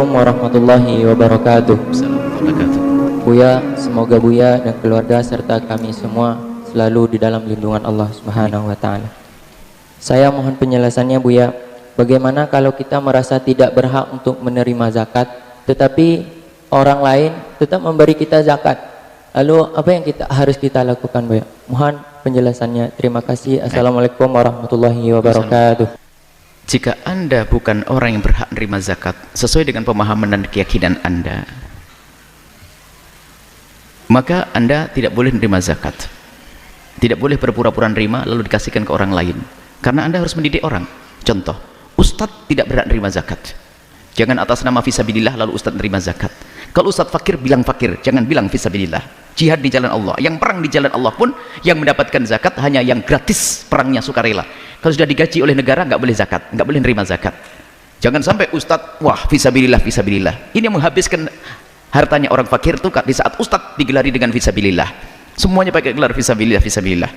Assalamualaikum warahmatullahi wabarakatuh. Buya, semoga Buya dan keluarga serta kami semua selalu di dalam lindungan Allah Subhanahu wa taala. Saya mohon penjelasannya Buya, bagaimana kalau kita merasa tidak berhak untuk menerima zakat, tetapi orang lain tetap memberi kita zakat? Lalu apa yang harus kita lakukan Buya? Mohon penjelasannya. Terima kasih. Assalamualaikum warahmatullahi wabarakatuh. Jika Anda bukan orang yang berhak menerima zakat sesuai dengan pemahaman dan keyakinan Anda, maka Anda tidak boleh menerima zakat. Tidak boleh berpura-pura menerima lalu dikasihkan ke orang lain, karena Anda harus mendidik orang. Contoh, Ustadz tidak berhak menerima zakat. Jangan atas nama fisabilillah lalu Ustadz menerima zakat. Kalau Ustadz fakir, bilang fakir, jangan bilang fisabilillah. Jihad di jalan Allah, yang perang di jalan Allah pun yang mendapatkan zakat hanya yang gratis perangnya, sukarela. Kalau sudah digaji oleh negara nggak boleh zakat, nggak boleh nerima zakat. Jangan sampai Ustadz, wah fisabilillah, fisabilillah. Ini yang menghabiskan hartanya orang fakir tuh di saat Ustadz digelari dengan fisabilillah. Semuanya pakai gelar fisabilillah, fisabilillah.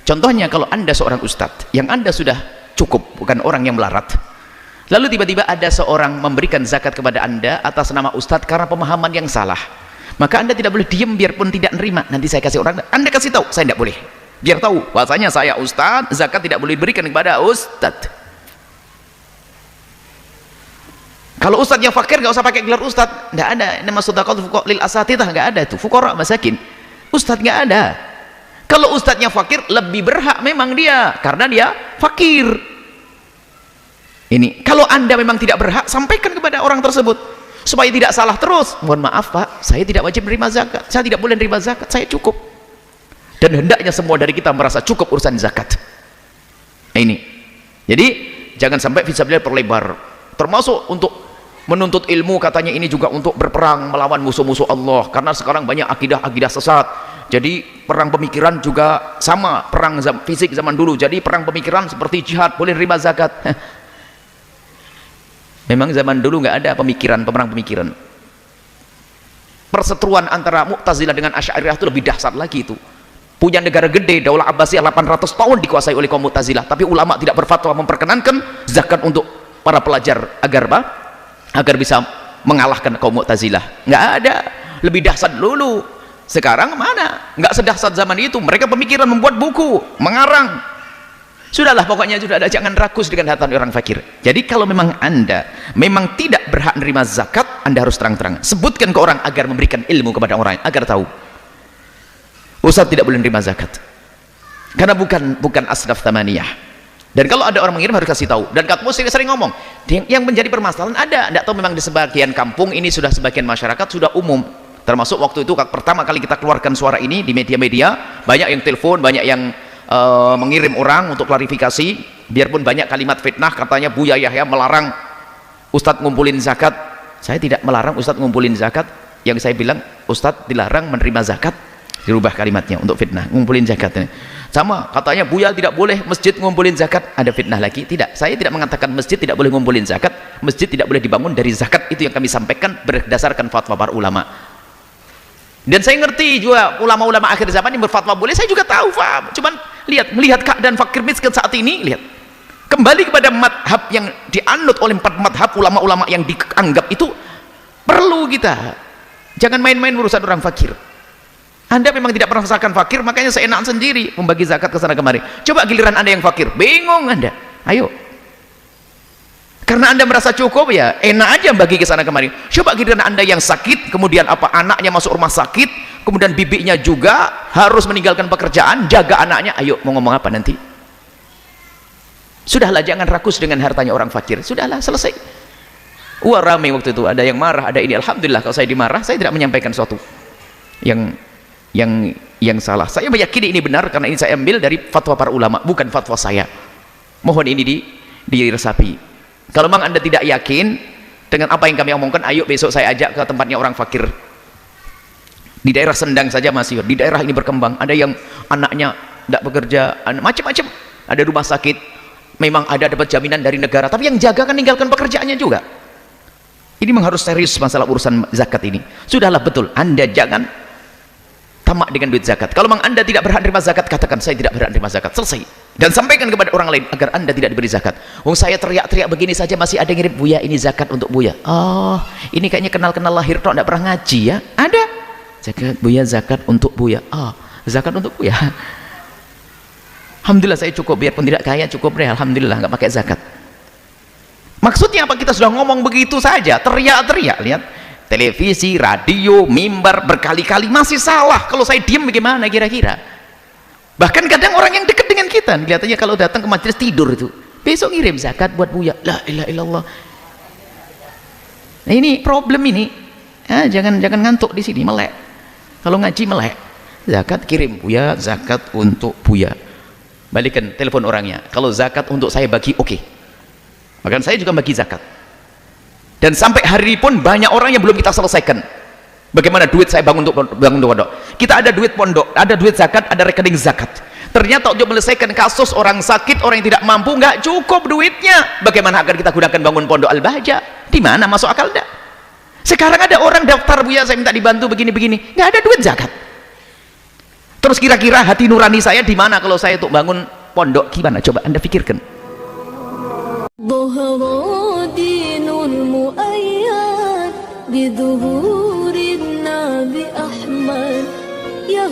Contohnya kalau Anda seorang Ustadz yang Anda sudah cukup, bukan orang yang melarat, lalu tiba-tiba ada seorang memberikan zakat kepada Anda atas nama Ustadz karena pemahaman yang salah, maka Anda tidak boleh diam biarpun tidak nerima. Nanti saya kasih orang, Anda kasih tahu, saya tidak boleh. Biar tahu bahasanya saya Ustadz, zakat tidak boleh diberikan kepada Ustadz. Kalau Ustadz yang fakir nggak usah pakai gelar Ustadz, nggak ada. Nama sedekah lil asatidah nggak ada itu, fuqara masakin. Ustadz nggak ada. Kalau Ustadznya fakir lebih berhak memang dia, karena dia fakir. Ini kalau Anda memang tidak berhak, sampaikan kepada orang tersebut supaya tidak salah terus. Mohon maaf Pak, saya tidak wajib menerima zakat, saya tidak boleh menerima zakat, saya cukup. Dan hendaknya semua dari kita merasa cukup urusan zakat. Ini jadi jangan sampai fisabilillah perlebar, termasuk untuk menuntut ilmu. Katanya ini juga untuk berperang melawan musuh-musuh Allah, karena sekarang banyak akidah-akidah sesat. Jadi perang pemikiran juga sama, perang fisik zaman dulu. Jadi perang pemikiran seperti jihad, boleh nerima zakat. Memang zaman dulu nggak ada pemikiran, perang pemikiran. Perseteruan antara Mu'tazilah dengan Asy'ariyah itu lebih dahsyat lagi itu. Punya negara gede, Daulah Abbasiyah 800 tahun dikuasai oleh kaum Mu'tazilah, tapi ulama tidak berfatwa memperkenankan zakat untuk para pelajar agar apa? Agar bisa mengalahkan kaum Mu'tazilah. Nggak ada. Lebih dahsyat dulu. Sekarang mana? Nggak sedahsyat zaman itu. Mereka pemikiran membuat buku, mengarang. Sudahlah, pokoknya sudah ada, jangan rakus dengan harta orang fakir. Jadi kalau memang Anda memang tidak berhak menerima zakat, Anda harus terang-terang sebutkan ke orang agar memberikan ilmu kepada orang agar tahu. Ustaz tidak boleh menerima zakat karena bukan asnaf thamaniyah. Dan kalau ada orang mengirim harus kasih tahu. Dan katmu sering ngomong, yang menjadi permasalahan ada, tidak tahu memang di sebagian kampung ini sudah sebagian masyarakat sudah umum. Termasuk waktu itu pertama kali kita keluarkan suara ini di media-media, banyak yang telepon, banyak yang mengirim orang untuk klarifikasi. Biarpun banyak kalimat fitnah, katanya Buya Yahya melarang Ustadz ngumpulin zakat. Saya tidak melarang Ustadz ngumpulin zakat. Yang saya bilang Ustadz dilarang menerima zakat, dirubah kalimatnya untuk fitnah, ngumpulin zakat ini. Sama katanya Buya tidak boleh masjid ngumpulin zakat, ada fitnah lagi. Tidak, saya tidak mengatakan masjid tidak boleh ngumpulin zakat, masjid tidak boleh dibangun dari zakat. Itu yang kami sampaikan berdasarkan fatwa para ulama. Dan saya ngerti juga ulama-ulama akhir zaman yang berfatwa boleh, saya juga tahu, paham. Cuman melihat keadaan fakir miskin saat ini, lihat kembali kepada madhab yang dianut oleh 4 madhab ulama-ulama yang dianggap itu perlu kita. Jangan main-main urusan orang fakir. Anda memang tidak pernah merasakan fakir, makanya seenak sendiri membagi zakat ke sana kemari. Coba giliran Anda yang fakir, bingung Anda. Ayo. Karena Anda merasa cukup, ya enak aja bagi ke sana kemari. Coba giliran Anda yang sakit, kemudian anaknya masuk rumah sakit, kemudian bibinya juga harus meninggalkan pekerjaan, jaga anaknya. Ayo, mau ngomong apa nanti? Sudahlah, jangan rakus dengan hartanya orang fakir. Sudahlah, selesai. Wah, ramai waktu itu, ada yang marah, ada ini. Alhamdulillah kalau saya dimarah, saya tidak menyampaikan sesuatu yang salah. Saya meyakini ini benar karena ini saya ambil dari fatwa para ulama, bukan fatwa saya. Mohon ini diresapi. Kalau memang Anda tidak yakin dengan apa yang kami omongkan, ayo besok saya ajak ke tempatnya orang fakir. Di daerah Sendang saja masih, di daerah ini berkembang. Ada yang anaknya tidak bekerja, macam-macam. Ada rumah sakit, memang ada dapat jaminan dari negara, tapi yang jaga kan meninggalkan pekerjaannya juga. Ini memang harus serius masalah urusan zakat ini. Sudahlah, betul, Anda jangan tamak dengan duit zakat. Kalau memang Anda tidak berhak menerima zakat, katakan saya tidak berhak menerima zakat, selesai. Dan sampaikan kepada orang lain agar Anda tidak diberi zakat. Oh, saya teriak-teriak begini saja masih ada yang ngirim, Buya ini zakat untuk Buya. Oh, ini kayaknya kenal-kenal lahir tok, tidak pernah ngaji ya. Ada zakat Buya, zakat untuk Buya. Oh, zakat untuk Buya. Alhamdulillah saya cukup, biarpun tidak kaya cukup deh, alhamdulillah nggak pakai zakat. Maksudnya apa? Kita sudah ngomong begitu saja, teriak-teriak, lihat televisi, radio, mimbar berkali-kali masih salah. Kalau saya diam bagaimana kira-kira? Bahkan kadang orang yang dekat dengan kita kelihatannya kalau datang ke majelis tidur itu, besok ngirim zakat buat Buya. La ilaha illallah. Nah ini problem ini ya, jangan ngantuk di sini, melek. Kalau ngaji melek, zakat kirim Buya, zakat untuk Buya. Balikan telepon orangnya, kalau zakat untuk saya bagi, oke. Bahkan saya juga bagi zakat. Dan sampai hari ini pun banyak orang yang belum kita selesaikan. Bagaimana duit saya bangun untuk pondok. Kita ada duit pondok, ada duit zakat, ada rekening zakat. Ternyata untuk menyelesaikan kasus orang sakit, orang yang tidak mampu, nggak cukup duitnya. Bagaimana akan kita gunakan bangun pondok Al-Bahjah? Di mana masuk akal enggak? Sekarang ada orang daftar, Buya saya minta dibantu begini-begini, nggak ada duit zakat. Terus kira-kira hati nurani saya di mana kalau saya untuk bangun pondok? Gimana? Coba Anda pikirkan. Ya